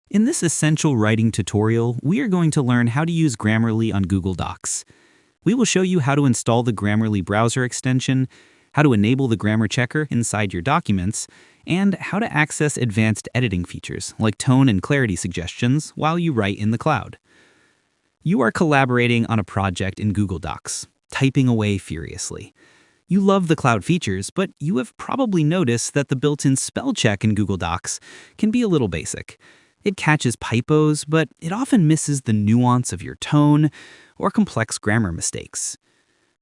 In this essential writing tutorial, we are going to learn how to use Grammarly on Google Docs. We will show you how to install the Grammarly browser extension, how to enable the grammar checker inside your documents, and how to access advanced editing features like tone and clarity suggestions while you write in the cloud. You are collaborating on a project in Google Docs, typing away furiously. You love the cloud features, but you have probably noticed that the built-in spell check in Google Docs can be a little basic. It catches typos, but it often misses the nuance of your tone or complex grammar mistakes.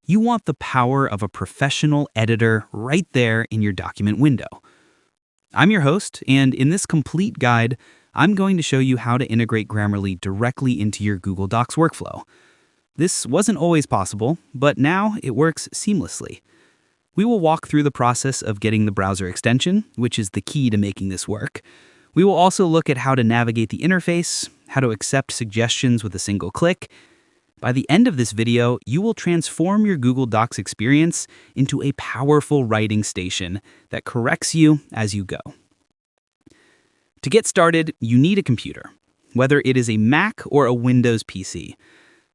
You want the power of a professional editor right there in your document window. I'm your host, and in this complete guide, I'm going to show you how to integrate Grammarly directly into your Google Docs workflow. This wasn't always possible, but now it works seamlessly. We will walk through the process of getting the browser extension, which is the key to making this work. We will also look at how to navigate the interface, how to accept suggestions with a single click. By the end of this video, you will transform your Google Docs experience into a powerful writing station that corrects you as you go. To get started, you need a computer, whether it is a Mac or a Windows PC.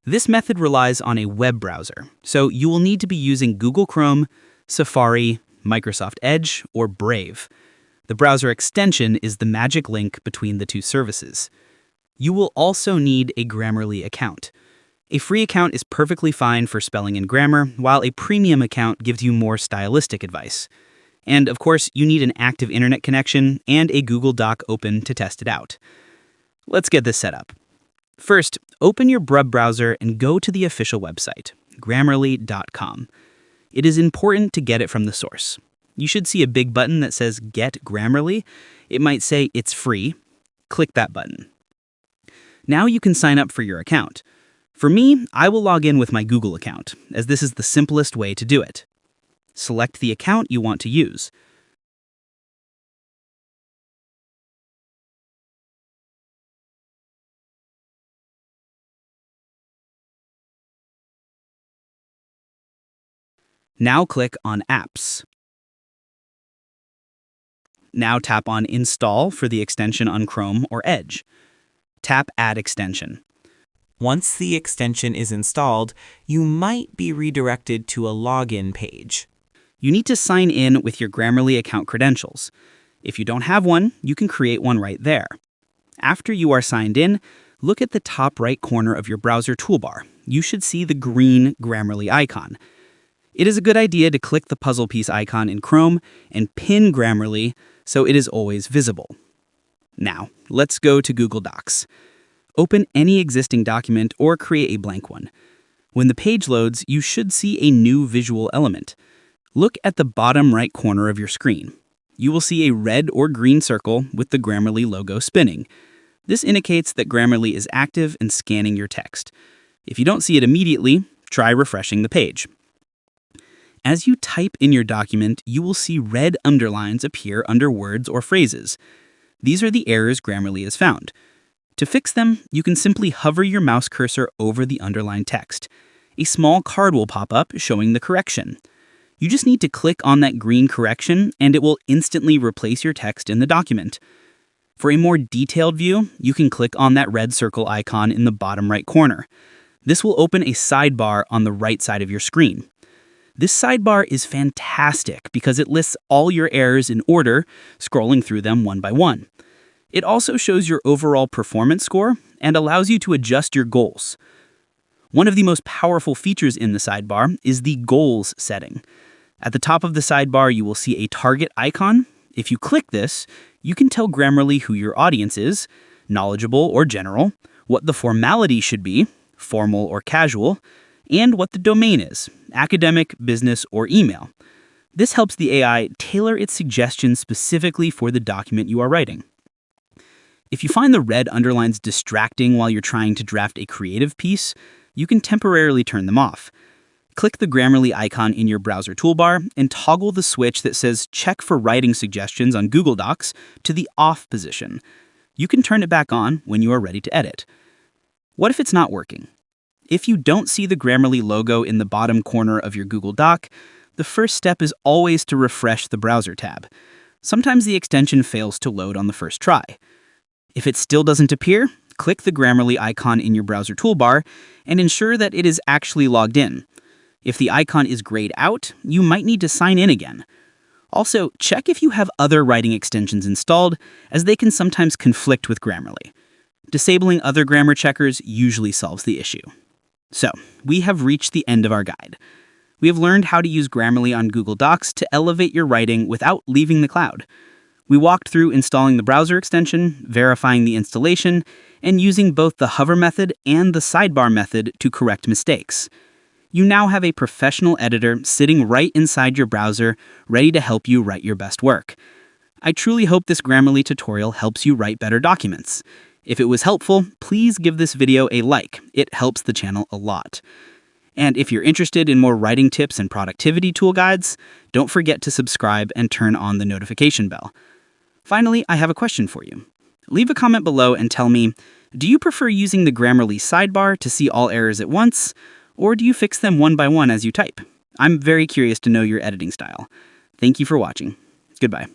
This method relies on a web browser, so you will need to be using Google Chrome, Safari, Microsoft Edge, or Brave. The browser extension is the magic link between the two services. You will also need a Grammarly account. A free account is perfectly fine for spelling and grammar, while a premium account gives you more stylistic advice. And of course, you need an active internet connection and a Google Doc open to test it out. Let's get this set up. First, open your web browser and go to the official website, grammarly.com. It is important to get it from the source. You should see a big button that says Get Grammarly. It might say it's free. Click that button. Now you can sign up for your account. For me, I will log in with my Google account, as this is the simplest way to do it. Select the account you want to use. Now click on Apps. Now tap on Install for the extension on Chrome or Edge. Tap Add Extension. Once the extension is installed, you might be redirected to a login page. You need to sign in with your Grammarly account credentials. If you don't have one, you can create one right there. After you are signed in, look at the top right corner of your browser toolbar. You should see the green Grammarly icon. It is a good idea to click the puzzle piece icon in Chrome and pin Grammarly so it is always visible. Now, let's go to Google Docs. Open any existing document or create a blank one. When the page loads, you should see a new visual element. Look at the bottom right corner of your screen. You will see a red or green circle with the Grammarly logo spinning. This indicates that Grammarly is active and scanning your text. If you don't see it immediately, try refreshing the page. As you type in your document, you will see red underlines appear under words or phrases. These are the errors Grammarly has found. To fix them, you can simply hover your mouse cursor over the underlined text. A small card will pop up showing the correction. You just need to click on that green correction and it will instantly replace your text in the document. For a more detailed view, you can click on that red circle icon in the bottom right corner. This will open a sidebar on the right side of your screen. This sidebar is fantastic because it lists all your errors in order, scrolling through them one by one. It also shows your overall performance score and allows you to adjust your goals. One of the most powerful features in the sidebar is the Goals setting. At the top of the sidebar, you will see a target icon. If you click this, you can tell Grammarly who your audience is, knowledgeable or general, what the formality should be, formal or casual, and what the domain is, academic, business, or email. This helps the AI tailor its suggestions specifically for the document you are writing. If you find the red underlines distracting while you're trying to draft a creative piece, you can temporarily turn them off. Click the Grammarly icon in your browser toolbar and toggle the switch that says Check for Writing Suggestions on Google Docs to the off position. You can turn it back on when you are ready to edit. What if it's not working? If you don't see the Grammarly logo in the bottom corner of your Google Doc, the first step is always to refresh the browser tab. Sometimes the extension fails to load on the first try. If it still doesn't appear, click the Grammarly icon in your browser toolbar and ensure that it is actually logged in. If the icon is grayed out, you might need to sign in again. Also, check if you have other writing extensions installed, as they can sometimes conflict with Grammarly. Disabling other grammar checkers usually solves the issue. So, we have reached the end of our guide. We have learned how to use Grammarly on Google Docs to elevate your writing without leaving the cloud. We walked through installing the browser extension, verifying the installation, and using both the hover method and the sidebar method to correct mistakes. You now have a professional editor sitting right inside your browser, ready to help you write your best work. I truly hope this Grammarly tutorial helps you write better documents. If it was helpful, please give this video a like. It helps the channel a lot. And if you're interested in more writing tips and productivity tool guides, don't forget to subscribe and turn on the notification bell. Finally, I have a question for you. Leave a comment below and tell me, do you prefer using the Grammarly sidebar to see all errors at once, or do you fix them one by one as you type? I'm very curious to know your editing style. Thank you for watching. Goodbye.